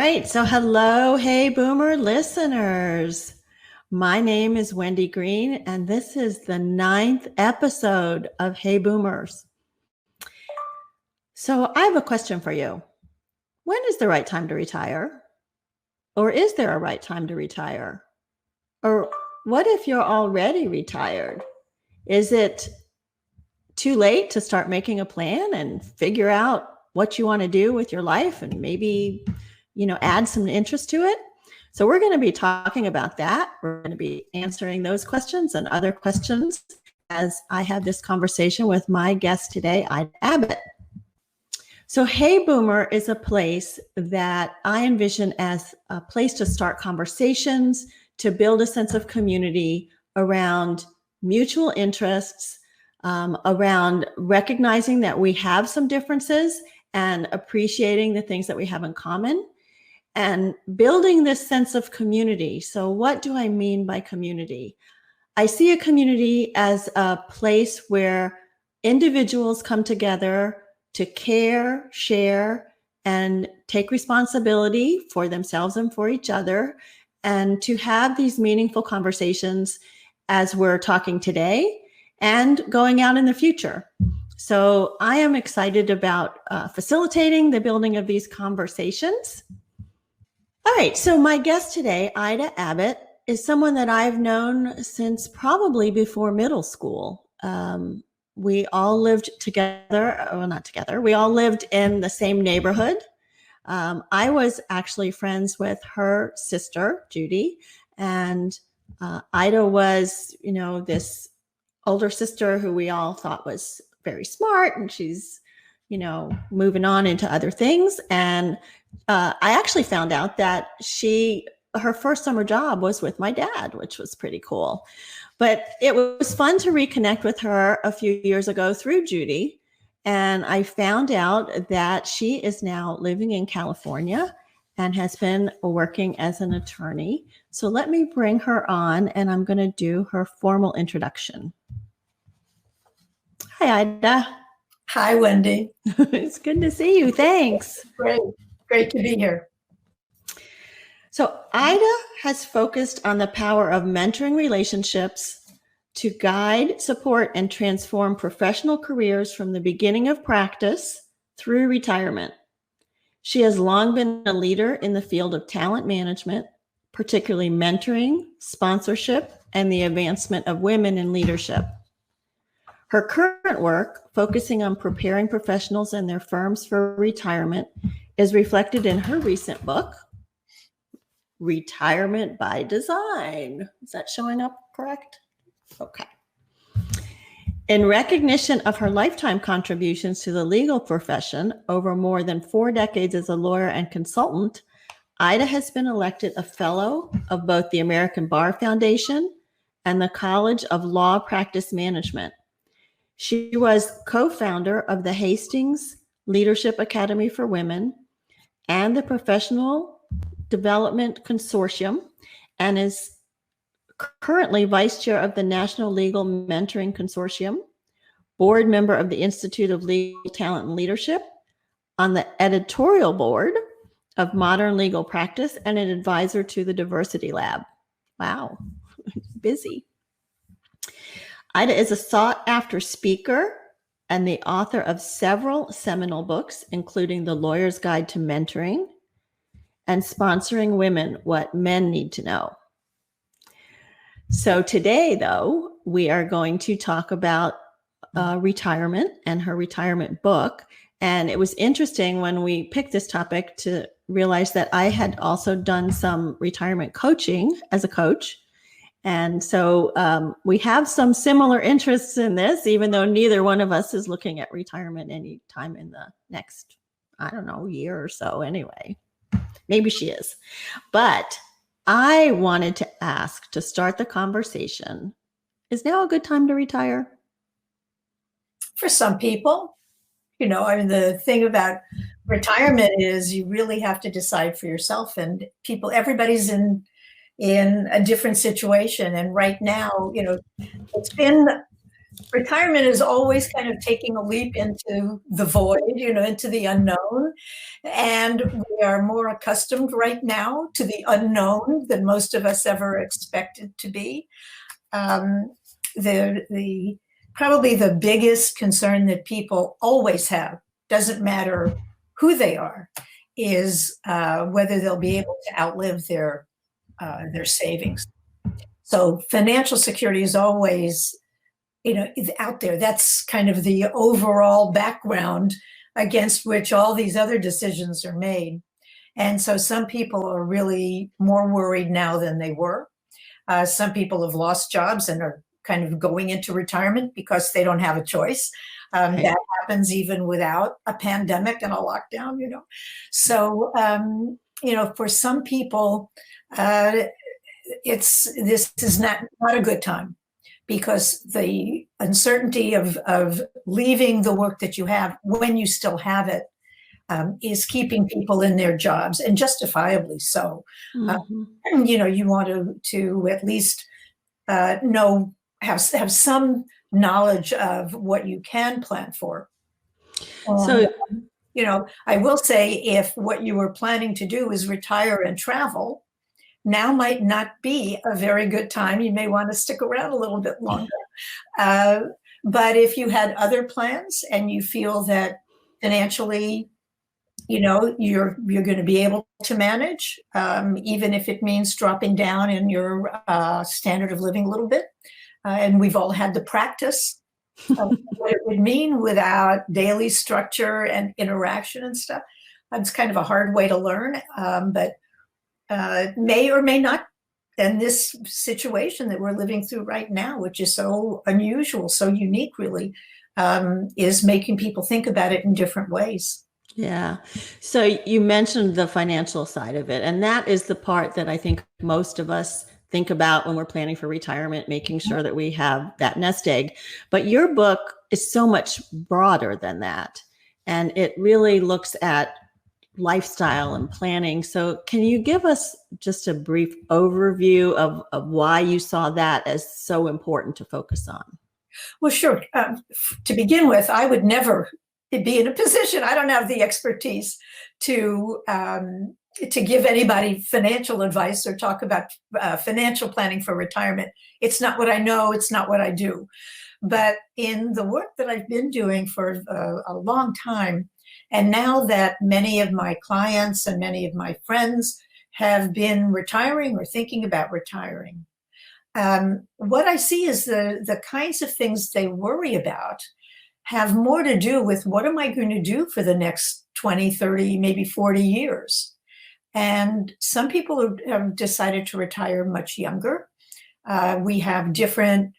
right. So, hello, Hey Boomer listeners. My name is Wendy Green, and this is the 9th episode of Hey Boomers. So, I have a question for you. When is the right time to retire? Or is there a right time to retire? Or what if you're already retired? Is it too late to start making a plan and figure out what you want to do with your life and maybe, add some interest to it? So we're going to be talking about that. We're going to be answering those questions and other questions as I have this conversation with my guest today, Abbott. So Hey Boomer is a place that I envision as a place to start conversations, to build a sense of community around mutual interests, around recognizing that we have some differences and appreciating the things that we have in common, and building this sense of community. So what do I mean by community? I see a community as a place where individuals come together to care, share, and take responsibility for themselves and for each other, and to have these meaningful conversations as we're talking today and going out in the future. So I am excited about facilitating the building of these conversations. All right, so my guest today, Ida Abbott, is someone that I've known since probably before middle school. We all lived together, well, not together, we all lived in the same neighborhood. I was actually friends with her sister, Judy, and Ida was, this older sister who we all thought was very smart, and she's, moving on into other things. And I actually found out that her first summer job was with my dad, which was pretty cool. But it was fun to reconnect with her a few years ago through Judy. And I found out that she is now living in California and has been working as an attorney. So let me bring her on, and I'm going to do her formal introduction. Hi, Ida. Hi, Wendy. It's good to see you. Thanks. Great to be here. So Ida has focused on the power of mentoring relationships to guide, support, and transform professional careers from the beginning of practice through retirement. She has long been a leader in the field of talent management, particularly mentoring, sponsorship, and the advancement of women in leadership. Her current work, focusing on preparing professionals and their firms for retirement, is reflected in her recent book, Retirement by Design. Is that showing up correct? Okay. In recognition of her lifetime contributions to the legal profession over more than 4 decades as a lawyer and consultant, Ida has been elected a fellow of both the American Bar Foundation and the College of Law Practice Management. She was co-founder of the Hastings Leadership Academy for Women and the Professional Development Consortium, and is currently vice chair of the National Legal Mentoring Consortium, board member of the Institute of Legal Talent and Leadership, on the editorial board of Modern Legal Practice, and an advisor to the Diversity Lab. Wow, busy. Ida is a sought-after speaker and the author of several seminal books, including The Lawyer's Guide to Mentoring and Sponsoring Women, What Men Need to Know. So today, though, we are going to talk about retirement and her retirement book. And it was interesting when we picked this topic to realize that I had also done some retirement coaching as a coach. And so we have some similar interests in this, even though neither one of us is looking at retirement anytime in the next, year or so anyway. Maybe she is. But I wanted to ask, to start the conversation, is now a good time to retire? For some people, the thing about retirement is you really have to decide for yourself, and everybody's in a different situation. And right now, it's been Retirement is always kind of taking a leap into the void, into the unknown. And we are more accustomed right now to the unknown than most of us ever expected to be. Um, the probably the biggest concern that people always have, doesn't matter who they are, is whether they'll be able to outlive their savings. So financial security is always, is out there. That's kind of the overall background against which all these other decisions are made. And so some people are really more worried now than they were. Some people have lost jobs and are kind of going into retirement because they don't have a choice. Right. That happens even without a pandemic and a lockdown, So, for some people, this is not a good time, because the uncertainty of leaving the work that you have when you still have it is keeping people in their jobs, and justifiably so. Mm-hmm. You want to at least have some knowledge of what you can plan for. And, I will say, if what you were planning to do is retire and travel, now might not be a very good time. You may want to stick around a little bit longer. But if you had other plans and you feel that financially, you're going to be able to manage, even if it means dropping down in your standard of living a little bit. And we've all had to practice what it would mean without daily structure and interaction and stuff. It's kind of a hard way to learn, but may or may not. And this situation that we're living through right now, which is so unusual, so unique, really, is making people think about it in different ways. Yeah. So you mentioned the financial side of it, and that is the part that I think most of us think about when we're planning for retirement, making sure that we have that nest egg. But your book is so much broader than that, and it really looks at lifestyle and planning. So can you give us just a brief overview of why you saw that as so important to focus on? Well, sure. To begin with, I would never be in a position, I don't have the expertise to give anybody financial advice or talk about financial planning for retirement. It's not what I know. It's not what I do. But in the work that I've been doing for a long time, and now that many of my clients and many of my friends have been retiring or thinking about retiring, what I see is the kinds of things they worry about have more to do with, what am I going to do for the next 20, 30, maybe 40 years? And some people have decided to retire much younger. We have different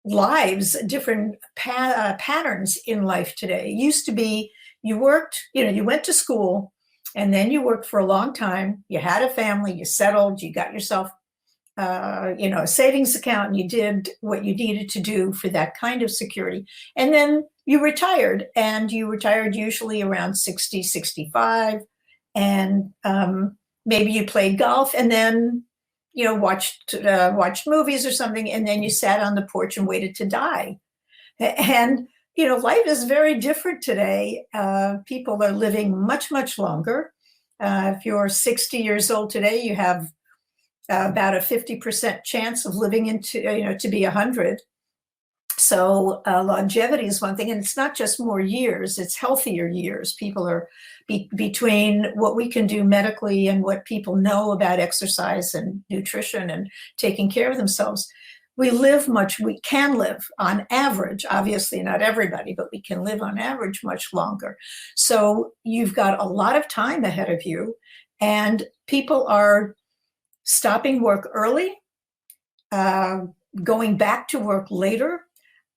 lives, different patterns in life today. It used to be you worked, you went to school, and then you worked for a long time. You had a family, you settled, you got yourself a savings account, and you did what you needed to do for that kind of security. And then you retired, and you retired usually around 60, 65. And maybe you played golf, and then, watched movies or something. And then you sat on the porch and waited to die. And, life is very different today. People are living much, much longer. If you're 60 years old today, you have about a 50% chance of living to be 100. So longevity is one thing, and it's not just more years, it's healthier years. People are between what we can do medically and what people know about exercise and nutrition and taking care of themselves. We can live on average, obviously not everybody, but we can live on average much longer. So you've got a lot of time ahead of you, and people are stopping work early, going back to work later.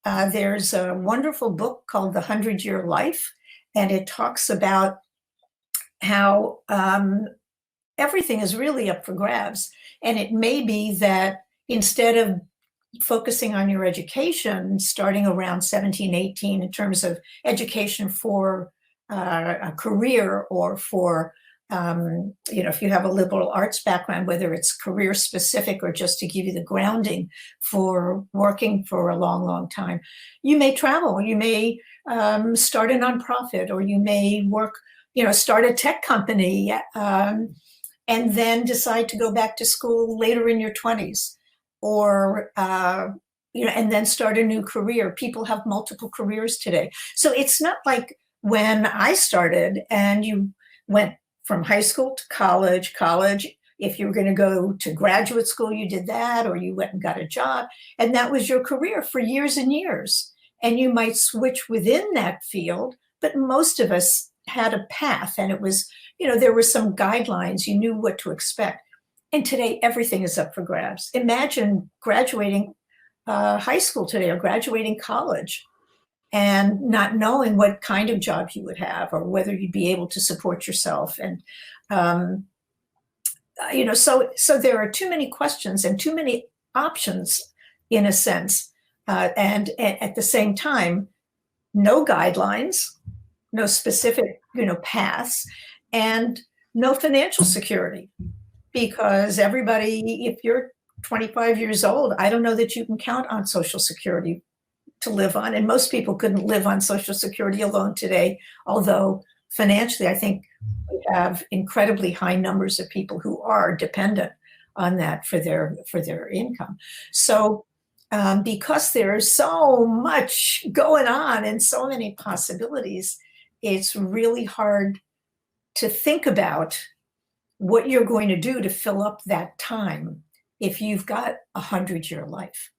There's a wonderful book called The 100-Year Life, and it talks about how everything is really up for grabs. And it may be that instead of focusing on your education starting around 17, 18 in terms of education for a career or for if you have a liberal arts background, whether it's career specific or just to give you the grounding for working for a long, long time. You may travel, you may start a nonprofit, or you may work, start a tech company, and then decide to go back to school later in your 20s, or and then start a new career. People have multiple careers today. So it's not like when I started and you went from high school to college. If you were going to go to graduate school, you did that, or you went and got a job, and that was your career for years and years. And you might switch within that field, but most of us had a path, and it was, there were some guidelines. You knew what to expect. And today, everything is up for grabs. Imagine graduating high school today, or graduating college, and not knowing what kind of job you would have, or whether you'd be able to support yourself. And, so there are too many questions and too many options, in a sense. And at the same time, no guidelines, no specific, paths, and no financial security. Because everybody, if you're 25 years old, I don't know that you can count on Social Security to live on. And most people couldn't live on Social Security alone today, although financially, I think we have incredibly high numbers of people who are dependent on that for their income. So because there's so much going on and so many possibilities, it's really hard to think about what you're going to do to fill up that time if you've got 100-year life.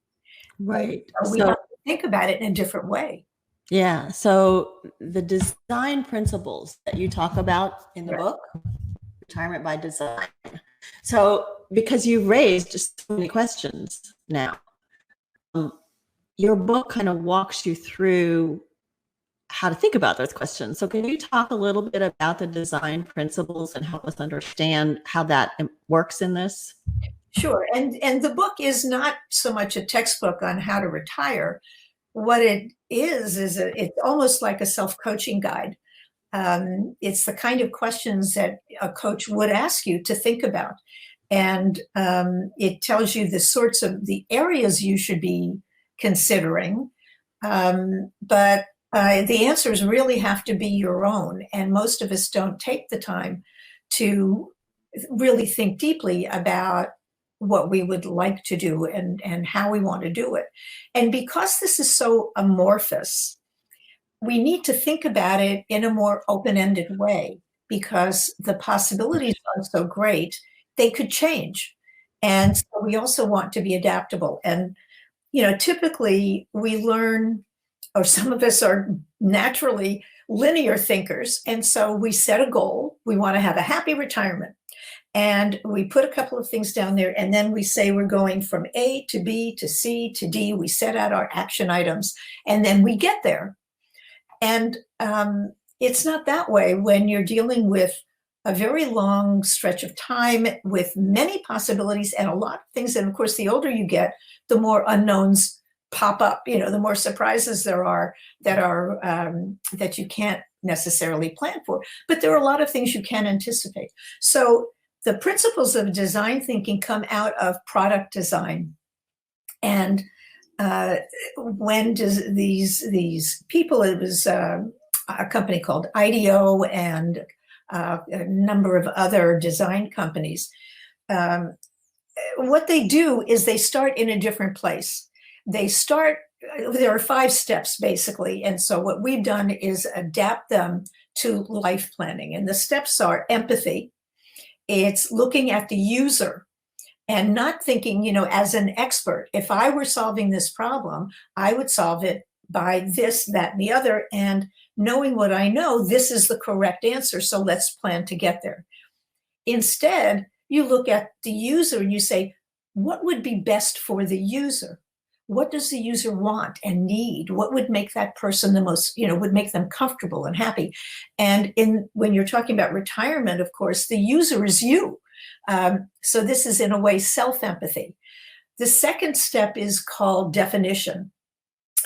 Right. We have to think about it in a different way. Yeah. So the design principles that you talk about in the book, Retirement by Design. So because you've raised just so many questions now, your book kind of walks you through how to think about those questions. So can you talk a little bit about the design principles and help us understand how that works in this? Sure. And the book is not so much a textbook on how to retire. What it is it's almost like a self-coaching guide. It's the kind of questions that a coach would ask you to think about. And it tells you the sorts of the areas you should be considering. But the answers really have to be your own. And most of us don't take the time to really think deeply about what we would like to do and how we want to do it. And because this is so amorphous, we need to think about it in a more open-ended way, because the possibilities are so great, they could change. And so we also want to be adaptable. And, typically we learn, or some of us are naturally linear thinkers. And so we set a goal. We want to have a happy retirement. And we put a couple of things down there, and then we say we're going from A to B to C to D. We set out our action items, and then we get there. And it's not that way when you're dealing with a very long stretch of time with many possibilities and a lot of things. And of course, the older you get, the more unknowns pop up, the more surprises there are that you can't necessarily plan for. But there are a lot of things you can anticipate. So the principles of design thinking come out of product design. And when does these people, it was a company called IDEO and a number of other design companies. What they do is they start in a different place. There are 5 steps basically. And so what we've done is adapt them to life planning. And the steps are empathy. It's looking at the user and not thinking, as an expert. If I were solving this problem, I would solve it by this, that, and the other. And knowing what I know, this is the correct answer. So let's plan to get there. Instead, you look at the user and you say, what would be best for the user? What does the user want and need? What would make that person the most, would make them comfortable and happy? And when you're talking about retirement, of course, the user is you. So this is in a way self-empathy. The second step is called definition.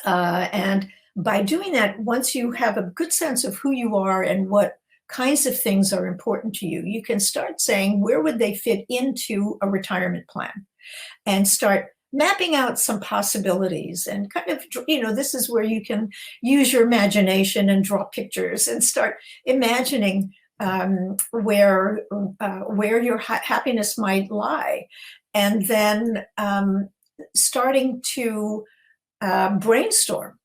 And by doing that, once you have a good sense of who you are and what kinds of things are important to you. You can start saying, where would they fit into a retirement plan? And start mapping out some possibilities and kind of, this is where you can use your imagination and draw pictures and start imagining where your happiness might lie. And then starting to brainstorm.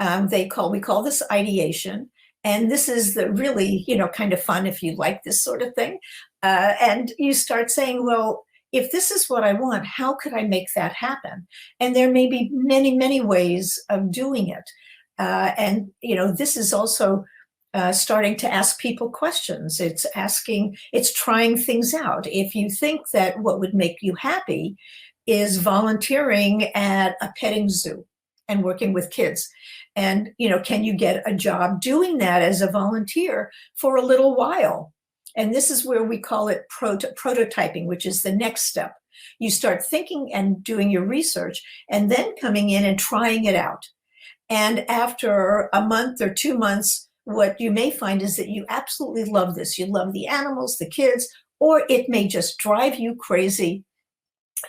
We call this ideation. And this is the really, kind of fun if you like this sort of thing. And you start saying, well, if this is what I want, how could I make that happen? And there may be many, many ways of doing it. And this is also starting to ask people questions. It's trying things out. If you think that what would make you happy is volunteering at a petting zoo and working with kids, and can you get a job doing that as a volunteer for a little while? And this is where we call it prototyping, which is the next step. You start thinking and doing your research and then coming in and trying it out. And after a month or 2 months, what you may find is that you absolutely love this. You love the animals, the kids, or it may just drive you crazy.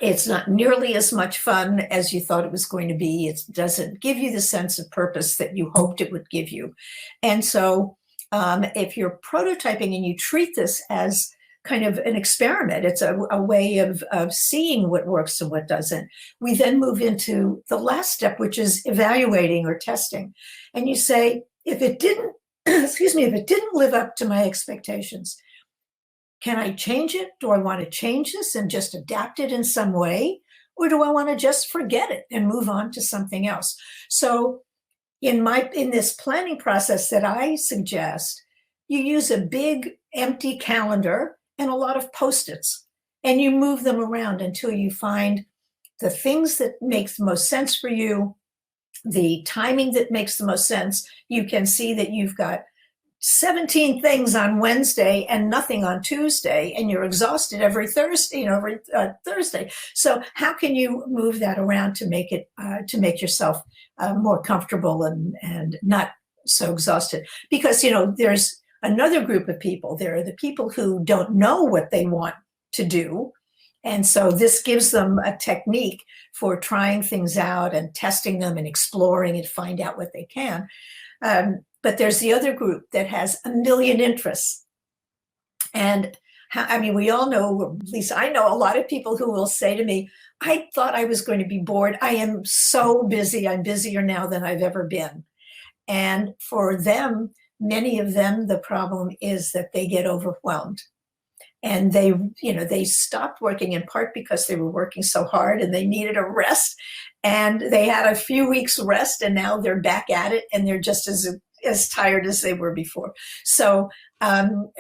It's not nearly as much fun as you thought it was going to be. It doesn't give you the sense of purpose that you hoped it would give you. And so if you're prototyping and you treat this as kind of an experiment, it's a way of seeing what works and what doesn't. We then move into the last step, which is evaluating or testing. And you say, if it didn't, if it didn't live up to my expectations, can I change it? Do I want to change this and just adapt it in some way? Or do I want to just forget it and move on to something else? So in this planning process that I suggest, you use a big empty calendar and a lot of Post-its, and you move them around until you find the things that make the most sense for you, the timing that makes the most sense. You can see that you've got 17 things on Wednesday and nothing on Tuesday, and you're exhausted every Thursday, Thursday. So how can you move that around to make it, to make yourself more comfortable and not so exhausted? Because, there's another group of people. There are the people who don't know what they want to do. And so this gives them a technique for trying things out and testing them and exploring and find out what they can. But there's the other group that has a million interests. And we all know, or at least I know a lot of people who will say to me, I thought I was going to be bored. I am so busy. I'm busier now than I've ever been. And for them, many of them, the problem is that they get overwhelmed. And they stopped working in part because they were working so hard and they needed a rest. And they had a few weeks rest and now they're back at it and they're just as tired as they were before. So, keeping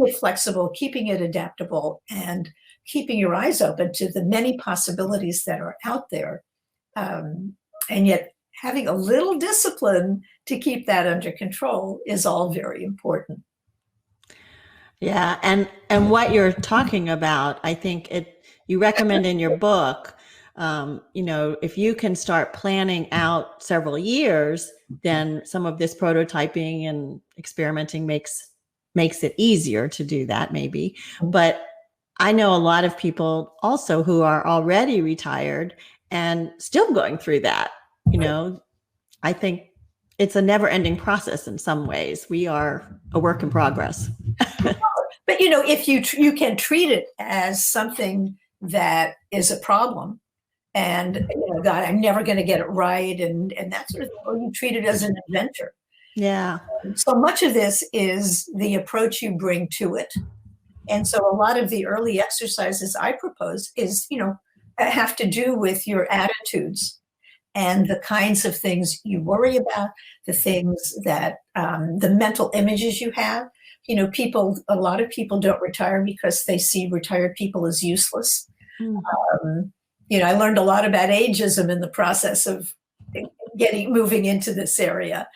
it flexible, keeping it adaptable, and keeping your eyes open to the many possibilities that are out there. And yet having a little discipline to keep that under control is all very important. Yeah. And what you're talking about, I think you recommend in your book, if you can start planning out several years, then some of this prototyping and experimenting makes it easier to do that maybe. But I know a lot of people also who are already retired and still going through that. I think it's a never-ending process in some ways. We are a work in progress. But if you can treat it as something that is a problem, and God, I'm never going to get it right, and that sort of thing, or you treat it as an adventure. Yeah. So much of this is the approach you bring to it, and so a lot of the early exercises I propose is have to do with your attitudes and the kinds of things you worry about, the things that the mental images you have. A lot of people don't retire because they see retired people as useless. I learned a lot about ageism in the process of moving into this area.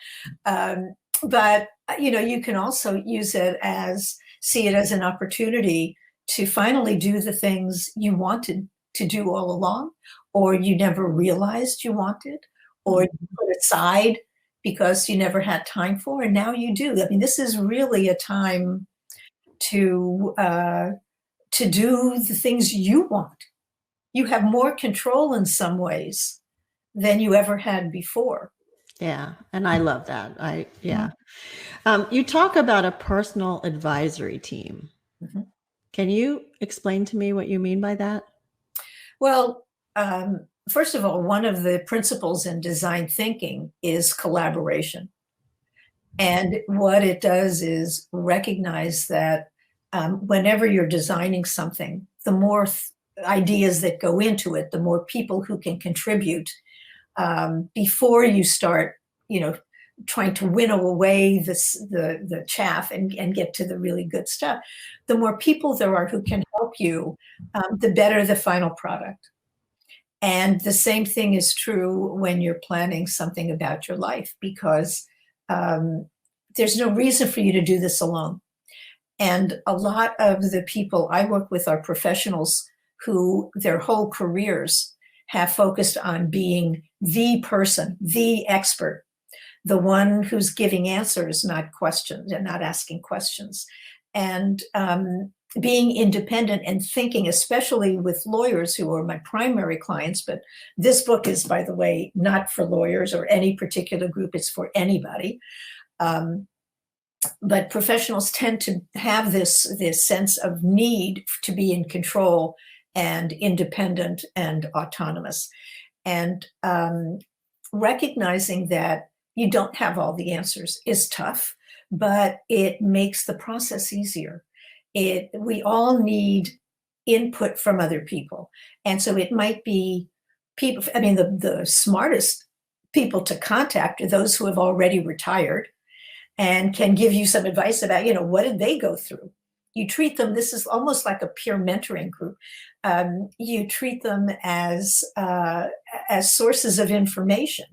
But you can also see it as an opportunity to finally do the things you wanted to do all along, or you never realized you wanted, or you put aside because you never had time for, and now you do. I mean, this is really a time to do the things you want. You have more control in some ways than you ever had before. Yeah, and I love that. Yeah. You talk about a personal advisory team. Mhm. Can you explain to me what you mean by that? Well, first of all, one of the principles in design thinking is collaboration. And what it does is recognize that whenever you're designing something, the more ideas that go into it, the more people who can contribute before you start, trying to winnow away the chaff and get to the really good stuff. The more people there are who can help you, the better the final product. And the same thing is true when you're planning something about your life, because there's no reason for you to do this alone. And a lot of the people I work with are professionals who their whole careers have focused on being the person, the expert, the one who's giving answers, not questions, and not asking questions. And being independent and thinking, especially with lawyers who are my primary clients. But this book is, by the way, not for lawyers or any particular group, it's for anybody. But professionals tend to have this sense of need to be in control and independent and autonomous. And recognizing that you don't have all the answers is tough, but it makes the process easier. We all need input from other people. And so it might be people, I mean, the smartest people to contact are those who have already retired and can give you some advice about, what did they go through? You treat them, this is almost like a peer mentoring group. You treat them as sources of information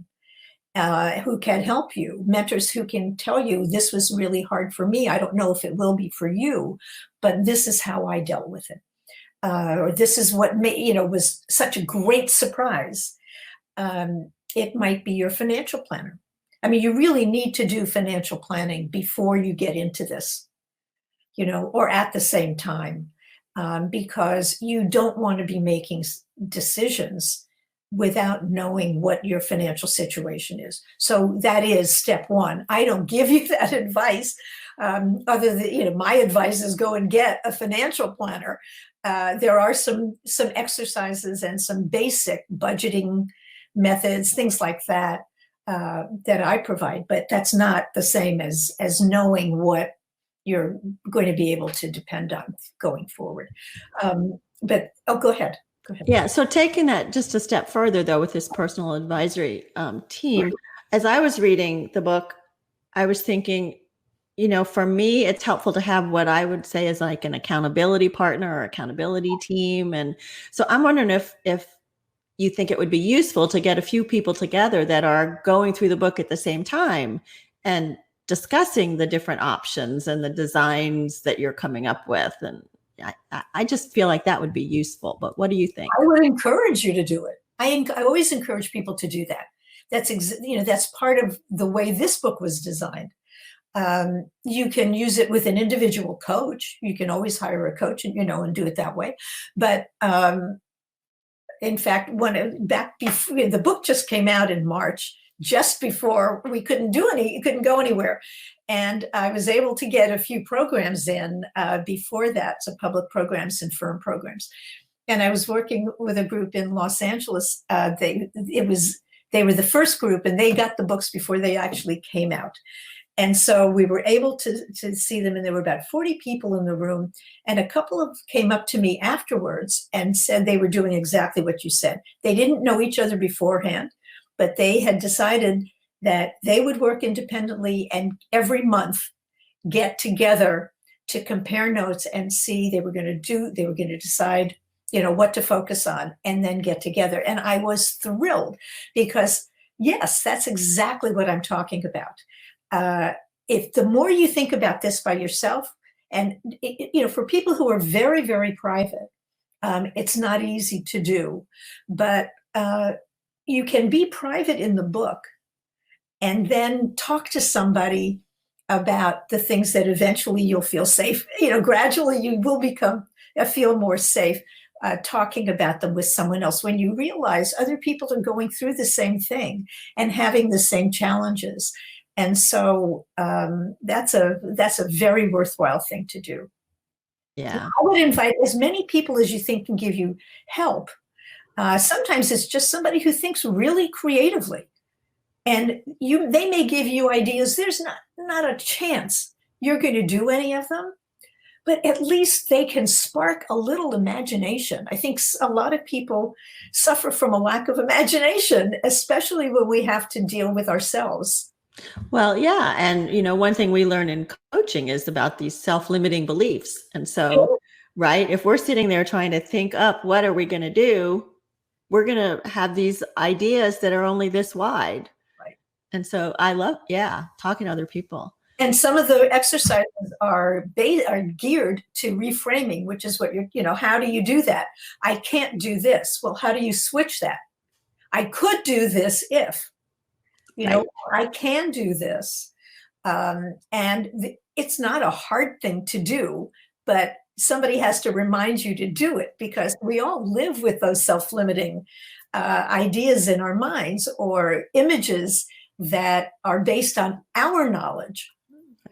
who can help you, mentors who can tell you, this was really hard for me. I don't know if it will be for you, but this is how I dealt with it. Or this is what was such a great surprise. It might be your financial planner. I mean, you really need to do financial planning before you get into this, or at the same time, because you don't want to be making decisions without knowing what your financial situation is. So that is step one. I don't give you that advice. Other than, my advice is go and get a financial planner. There are some exercises and some basic budgeting methods, things like that, that I provide, but that's not the same as knowing what you're going to be able to depend on going forward. But go ahead. Go ahead. Yeah. So taking that just a step further, though, with this personal advisory team, as I was reading the book, I was thinking, for me, it's helpful to have what I would say is like an accountability partner or accountability team. And so I'm wondering if you think it would be useful to get a few people together that are going through the book at the same time and discussing the different options and the designs that you're coming up with. And I just feel like that would be useful. But what do you think? I would encourage you to do it. I always encourage people to do that. That's part of the way this book was designed. You can use it with an individual coach. You can always hire a coach and do it that way. But in fact, back before the book just came out in March, just before we couldn't go anywhere. And I was able to get a few programs in before that, so public programs and firm programs. And I was working with a group in Los Angeles. They were the first group, and they got the books before they actually came out. And so we were able to see them, and there were about 40 people in the room. And a couple came up to me afterwards and said they were doing exactly what you said. They didn't know each other beforehand, but they had decided that they would work independently and every month get together to compare notes and see they were going to decide, what to focus on and then get together. And I was thrilled because, yes, that's exactly what I'm talking about. If the more you think about this by yourself, and for people who are very, very private, it's not easy to do, but you can be private in the book and then talk to somebody about the things that eventually you'll feel safe. Gradually you will feel more safe talking about them with someone else when you realize other people are going through the same thing and having the same challenges. And so that's a very worthwhile thing to do. Yeah. I would invite as many people as you think can give you help. Sometimes it's just somebody who thinks really creatively, and they may give you ideas. There's not a chance you're going to do any of them, but at least they can spark a little imagination. I think a lot of people suffer from a lack of imagination, especially when we have to deal with ourselves. Well, yeah. And, one thing we learn in coaching is about these self-limiting beliefs. And so, right, if we're sitting there trying to think up, what are we going to do? We're going to have these ideas that are only this wide. Right. And so I love, talking to other people. And some of the exercises are geared to reframing, which is what how do you do that? I can't do this. Well, how do you switch that? I could do this if, Right. I can do this. It's not a hard thing to do, but somebody has to remind you to do it, because we all live with those self-limiting ideas in our minds or images that are based on our knowledge,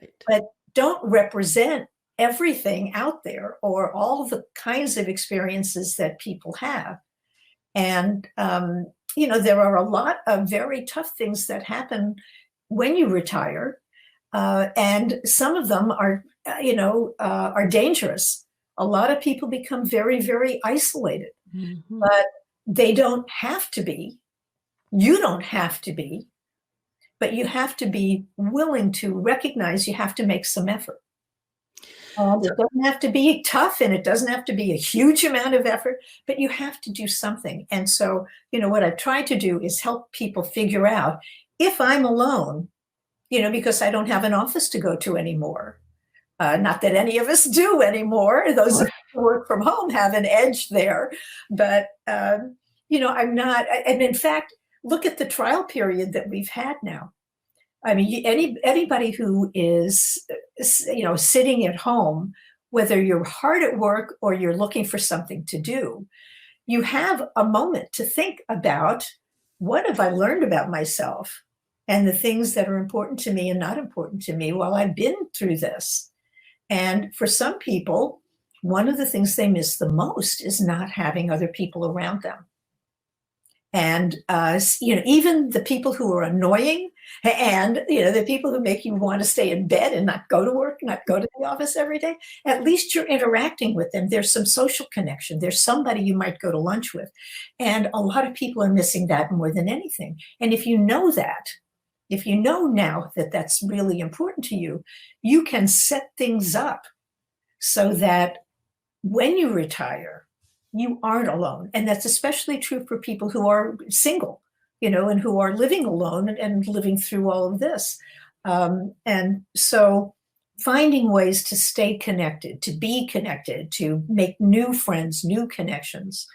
right, but don't represent everything out there or all the kinds of experiences that people have. And, there are a lot of very tough things that happen when you retire. And some of them are dangerous. A lot of people become very, very isolated, but they don't have to be. You don't have to be, but you have to be willing to recognize you have to make some effort. It doesn't have to be tough, and it doesn't have to be a huge amount of effort, but you have to do something. And so, what I've tried to do is help people figure out, if I'm alone, because I don't have an office to go to anymore. Not that any of us do anymore. Those who work from home have an edge there. But, I'm not. And in fact, look at the trial period that we've had now. I mean, anybody who is, sitting at home, whether you're hard at work or you're looking for something to do, you have a moment to think about, what have I learned about myself and the things that are important to me and not important to me while I've been through this. And for some people, one of the things they miss the most is not having other people around them. And, even the people who are annoying, and, the people who make you want to stay in bed and not go to work, not go to the office every day, at least you're interacting with them. There's some social connection. There's somebody you might go to lunch with. And a lot of people are missing that more than anything. And if you know now that that's really important to you, you can set things up so that when you retire, you aren't alone. And that's especially true for people who are single, and who are living alone and living through all of this. And so finding ways to stay connected, to be connected, to make new friends, new connections,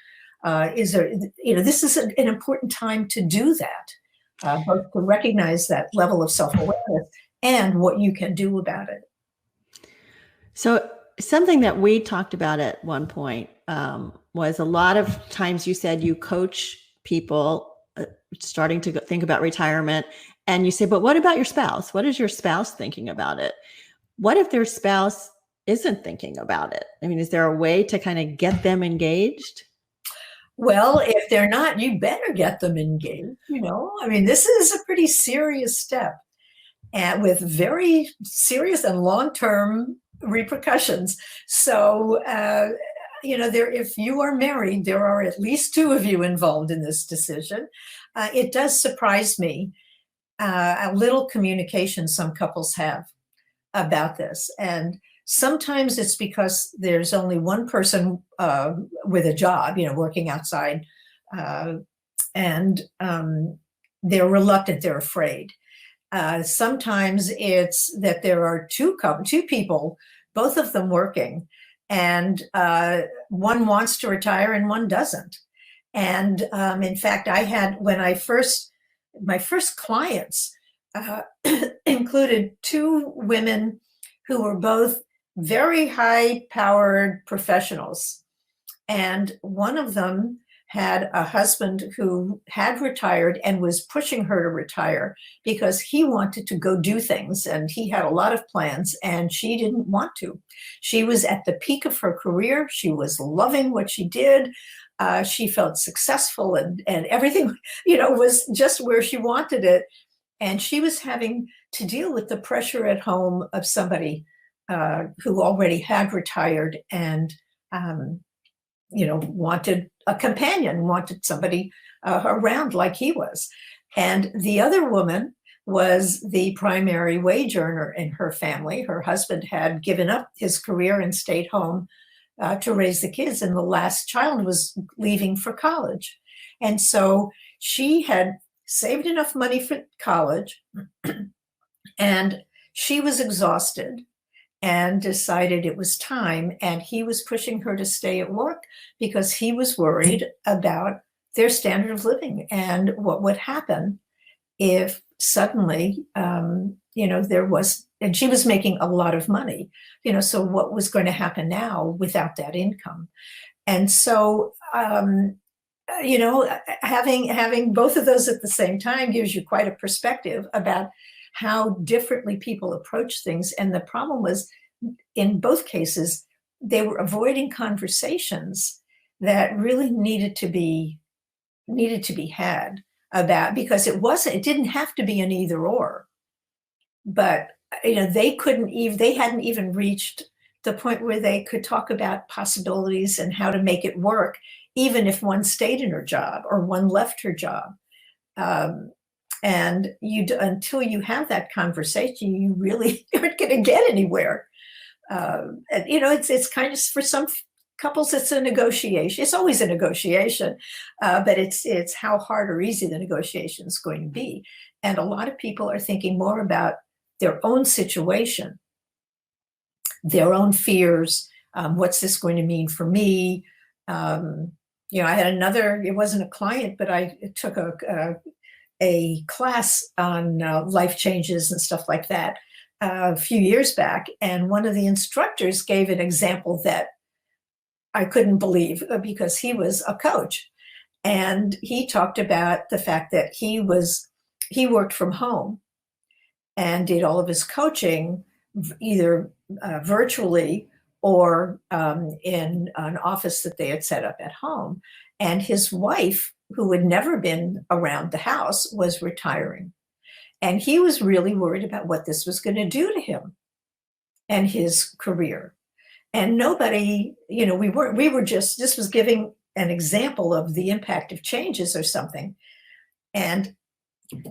this is an important time to do that, both to recognize that level of self-awareness and what you can do about it. So something that we talked about at one point was, a lot of times you said you coach people starting to think about retirement, and you say, but what about your spouse? What is your spouse thinking about it? What if their spouse isn't thinking about it? I mean, is there a way to kind of get them engaged? Well, if they're not, you better get them engaged. I mean, this is a pretty serious step, and with very serious and long-term repercussions. So, if you are married, there are at least two of you involved in this decision. It does surprise me a little communication some couples have about this. And sometimes it's because there's only one person with a job, working outside, and they're reluctant, they're afraid. Sometimes it's that there are two people, both of them working, and one wants to retire and one doesn't. And in fact, I had, my first clients, uh, included two women who were both very high-powered professionals. And one of them had a husband who had retired and was pushing her to retire because he wanted to go do things and he had a lot of plans and she didn't want to. She was at the peak of her career. She was loving what she did. She felt successful and everything, was just where she wanted it. And she was having to deal with the pressure at home of somebody who already had retired and wanted a companion, wanted somebody around like he was. And the other woman was the primary wage earner in her family. Her husband had given up his career and stayed home to raise the kids, and the last child was leaving for college. And so she had saved enough money for college, and she was exhausted and decided it was time. And he was pushing her to stay at work because he was worried about their standard of living and what would happen if suddenly, there was, and she was making a lot of money, so what was going to happen now without that income? And so, having both of those at the same time gives you quite a perspective about how differently people approach things. And the problem was, in both cases, they were avoiding conversations that really needed to be had about, because it didn't have to be an either or, but they hadn't even reached the point where they could talk about possibilities and how to make it work, even if one stayed in her job or one left her job. And until you have that conversation, you really aren't going to get anywhere. It's kind of, for some couples, it's a negotiation. It's always a negotiation, but it's how hard or easy the negotiation is going to be. And a lot of people are thinking more about their own situation, their own fears. What's this going to mean for me? I had it wasn't a client, but I took a class on life changes and stuff like that a few years back. And one of the instructors gave an example that I couldn't believe, because he was a coach. And he talked about the fact that he worked from home and did all of his coaching either virtually or in an office that they had set up at home. And his wife, who had never been around the house, was retiring. And he was really worried about what this was going to do to him and his career. And nobody, this was giving an example of the impact of changes or something. And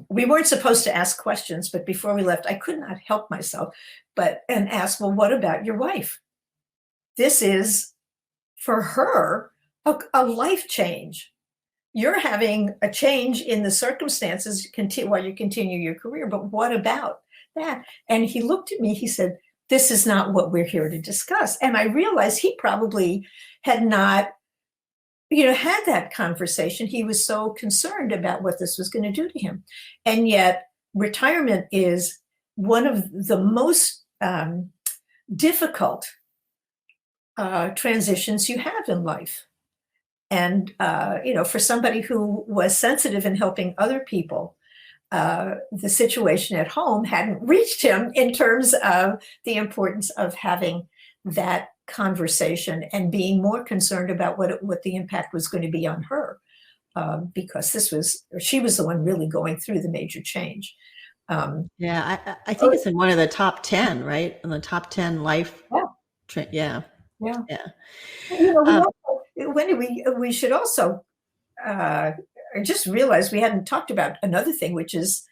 we weren't supposed to ask questions, but before we left, I could not help myself and ask, well, what about your wife? This is, for her, a life change. You're having a change in the circumstances while you continue your career, but what about that? And he looked at me, he said, this is not what we're here to discuss. And I realized he probably had not, had that conversation. He was so concerned about what this was going to do to him. And yet retirement is one of the most difficult transitions you have in life. And, for somebody who was sensitive in helping other people, the situation at home hadn't reached him in terms of the importance of having that conversation and being more concerned about what the impact was going to be on her, because she was the one really going through the major change. I think it's in one of the top 10, right? In the top 10 life. Yeah. Yeah. Wendy, we should also just realize we hadn't talked about another thing, which is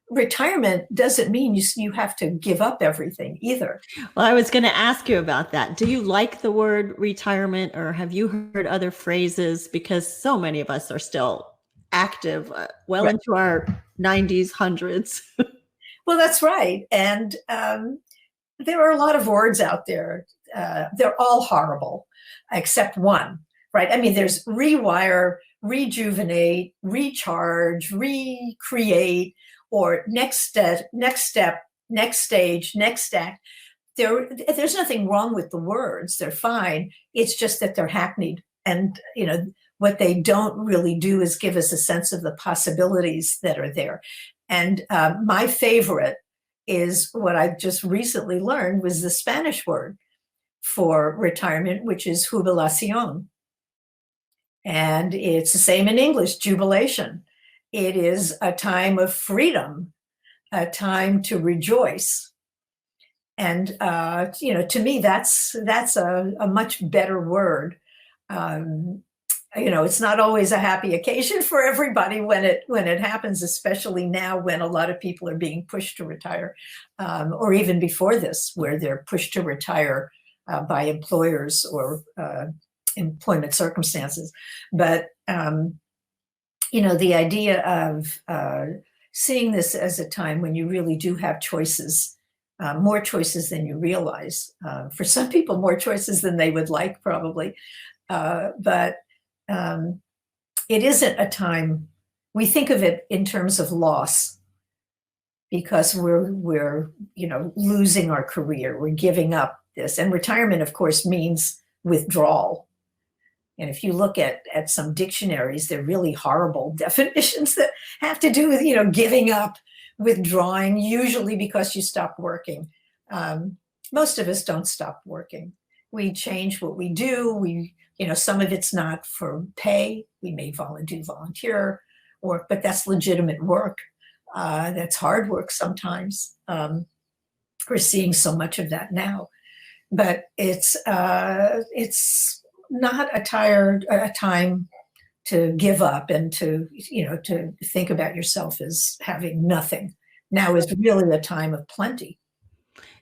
retirement doesn't mean you have to give up everything either. Well, I was going to ask you about that. Do you like the word retirement, or have you heard other phrases? Because so many of us are still active right into our 90s, hundreds. Well, that's right. And there are a lot of words out there. They're all horrible, except one, right? I mean, there's rewire, rejuvenate, recharge, recreate, or next step, next stage, next act. There's nothing wrong with the words. They're fine. It's just that they're hackneyed. And, what they don't really do is give us a sense of the possibilities that are there. And my favorite is what I just recently learned was the Spanish word for retirement, which is jubilación. And it's the same in English, jubilation. It is a time of freedom, a time to rejoice. And, to me, that's a much better word. It's not always a happy occasion for everybody when it happens, especially now when a lot of people are being pushed to retire, or even before this, where they're pushed to retire by employers or employment circumstances. But, the idea of seeing this as a time when you really do have choices, more choices than you realize. For some people, more choices than they would like, probably. But it isn't a time, we think of it in terms of loss because we're losing our career, we're giving up this. And retirement, of course, means withdrawal. And if you look at some dictionaries, they're really horrible definitions that have to do with, giving up, withdrawing, usually because you stop working. Most of us don't stop working. We change what we do. Some of it's not for pay. We may do volunteer work, but that's legitimate work. That's hard work sometimes. We're seeing so much of that now, but it's not a time to give up and to think about yourself as having nothing. Now is really a time of plenty.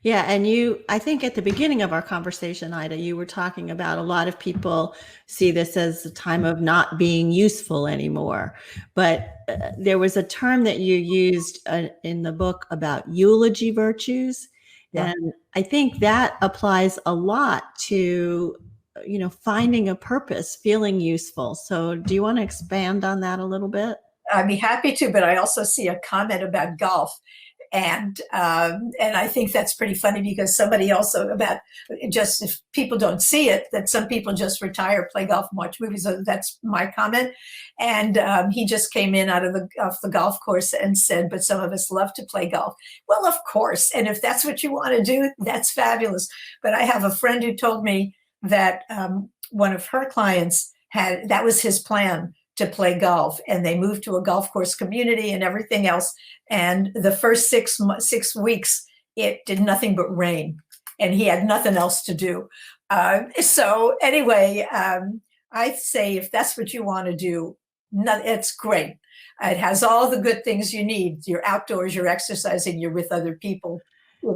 Yeah. And I think at the beginning of our conversation, Ida, you were talking about a lot of people see this as a time of not being useful anymore. But there was a term that you used in the book about eulogy virtues. Yeah. And I think that applies a lot to, finding a purpose, feeling useful. So do you want to expand on that a little bit? I'd be happy to, but I also see a comment about golf. And I think that's pretty funny because somebody also about just if people don't see it, that some people just retire, play golf, and watch movies. So that's my comment. And he just came in off the golf course and said, but some of us love to play golf. Well, of course. And if that's what you want to do, that's fabulous. But I have a friend who told me that one of her clients that was his plan, to play golf, and they moved to a golf course community and everything else. And the first 6 weeks, it did nothing but rain, and he had nothing else to do. So anyway, I'd say if that's what you want to do, it's great. It has all the good things you need. You're outdoors, you're exercising, you're with other people.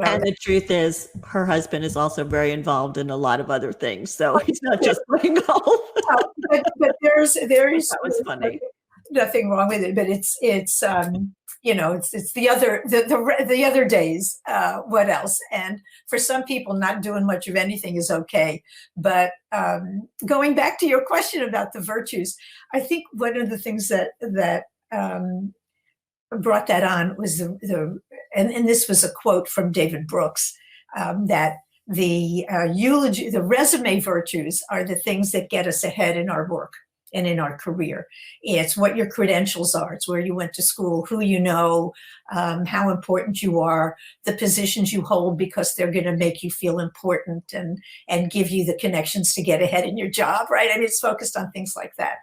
And the truth is, her husband is also very involved in a lot of other things. So he's not just playing golf. but there is that was funny. Nothing wrong with it. But it's it's the other days. What else? And for some people, not doing much of anything is okay. But going back to your question about the virtues, I think one of the things that brought that on was and this was a quote from David Brooks, that the resume virtues are the things that get us ahead in our work and in our career. It's what your credentials are. It's where you went to school, who you know, how important you are, the positions you hold, because they're going to make you feel important and give you the connections to get ahead in your job, right? I mean, it's focused on things like that.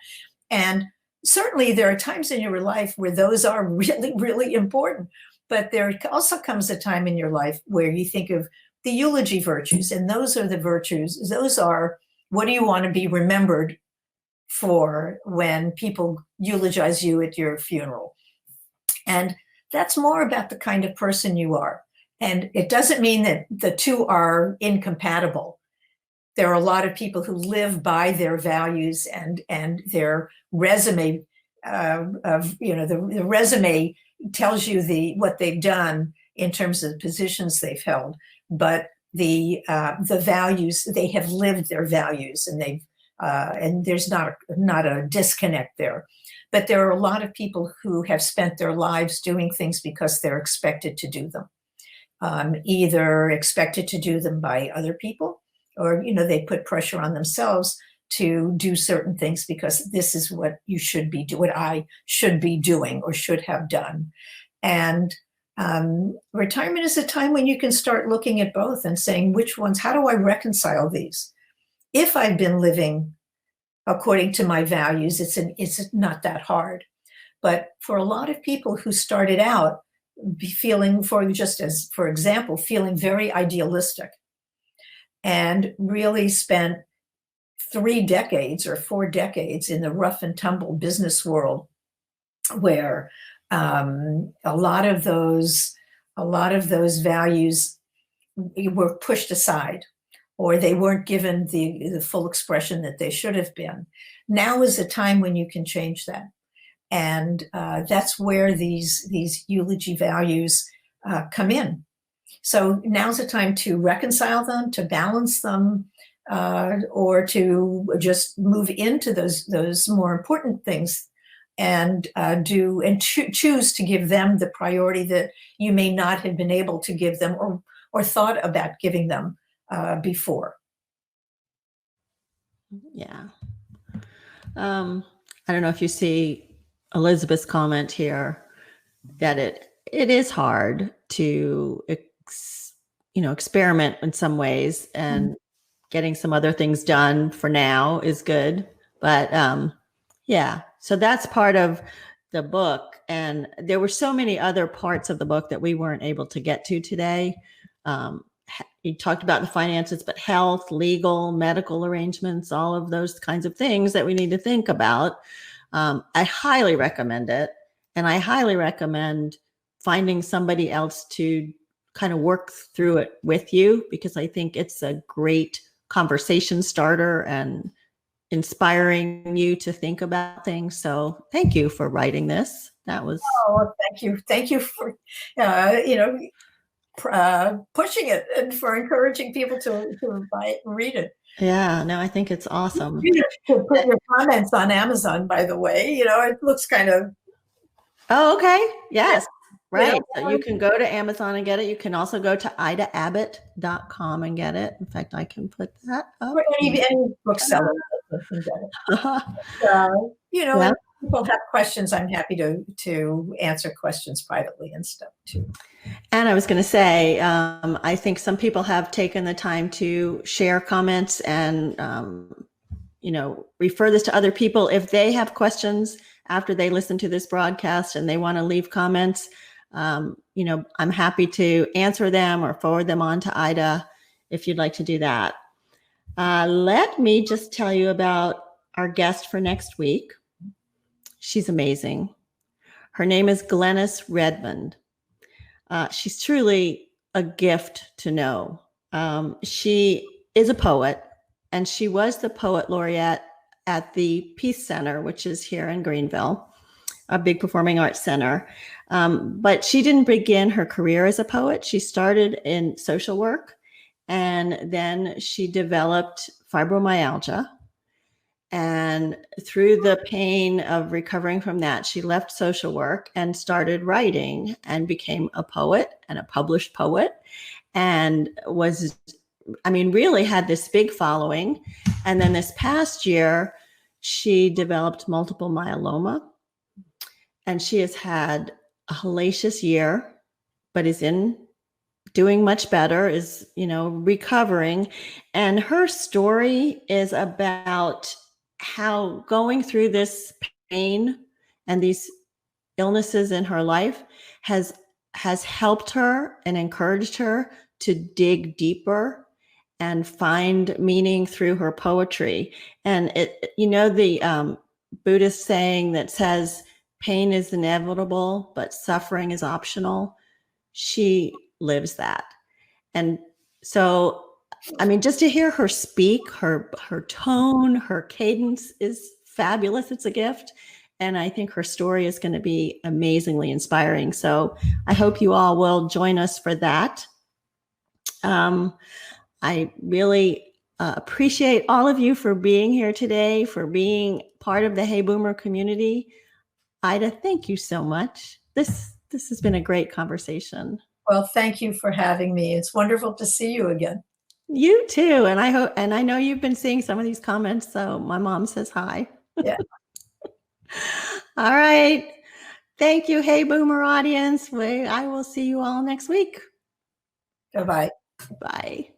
And certainly there are times in your life where those are really, really important. But there also comes a time in your life where you think of the eulogy virtues, and those are the virtues. Those are, what do you want to be remembered for when people eulogize you at your funeral? And that's more about the kind of person you are. And it doesn't mean that the two are incompatible. There are a lot of people who live by their values and their resume the resume tells you what they've done in terms of the positions they've held, but the values, they have lived their values, and they've and there's not a disconnect there. But there are a lot of people who have spent their lives doing things because they're expected to do them, either expected to do them by other people, or they put pressure on themselves to do certain things because this is what you should be doing, what I should be doing or should have done. And retirement is a time when you can start looking at both and saying, which ones, how do I reconcile these? If I've been living according to my values, it's not that hard. But for a lot of people who started out feeling, for example, feeling very idealistic and really spent 3 decades or 4 decades in the rough and tumble business world, where a lot of those values were pushed aside, or they weren't given the full expression that they should have been. Now is a time when you can change that. And that's where these eulogy values come in. So now's the time to reconcile them, to balance them, or to just move into those more important things and choose to give them the priority that you may not have been able to give them or thought about giving them before. Yeah. I don't know if you see Elizabeth's comment here that it is hard to experiment in some ways, and getting some other things done for now is good. But yeah, so that's part of the book. And there were so many other parts of the book that we weren't able to get to today. You talked about the finances, but health, legal, medical arrangements, all of those kinds of things that we need to think about. I highly recommend it. And I highly recommend finding somebody else to kind of work through it with you, because I think it's a great conversation starter and inspiring you to think about things. So thank you for writing this. That was. Oh, thank you. Thank you for, pushing it and for encouraging people to buy it and read it. Yeah, no, I think it's awesome. You should put your comments on Amazon, by the way. It looks kind of. Oh, okay. Yes. Right. Yeah. So you can go to Amazon and get it. You can also go to idaabbott.com and get it. In fact, I can put that up. Any bookseller can get it. Yeah. If people have questions, I'm happy to answer questions privately and stuff too. And I was going to say, I think some people have taken the time to share comments and, refer this to other people. If they have questions after they listen to this broadcast and they want to leave comments, I'm happy to answer them or forward them on to Ida if you'd like to do that. Let me just tell you about our guest for next week. She's amazing. Her name is Glennis Redmond. She's truly a gift to know. She is a poet, and she was the poet laureate at the Peace Center, which is here in Greenville, a big performing arts center. But she didn't begin her career as a poet. She started in social work, and then she developed fibromyalgia. And through the pain of recovering from that, she left social work and started writing and became a poet and a published poet, and really had this big following. And then this past year, she developed multiple myeloma, and she has had a hellacious year, but is doing much better, is, recovering. And her story is about how going through this pain and these illnesses in her life has helped her and encouraged her to dig deeper and find meaning through her poetry. And the Buddhist saying that says pain is inevitable, but suffering is optional. She lives that. And so, just to hear her speak, her tone, her cadence is fabulous. It's a gift. And I think her story is going to be amazingly inspiring. So I hope you all will join us for that. I really appreciate all of you for being here today, for being part of the Hey Boomer community. Ida, thank you so much. This has been a great conversation. Well, thank you for having me. It's wonderful to see you again. You too. And I know you've been seeing some of these comments, so my mom says hi. Yeah. All right. Thank you, Hey Boomer audience. I will see you all next week. Bye-bye. Bye.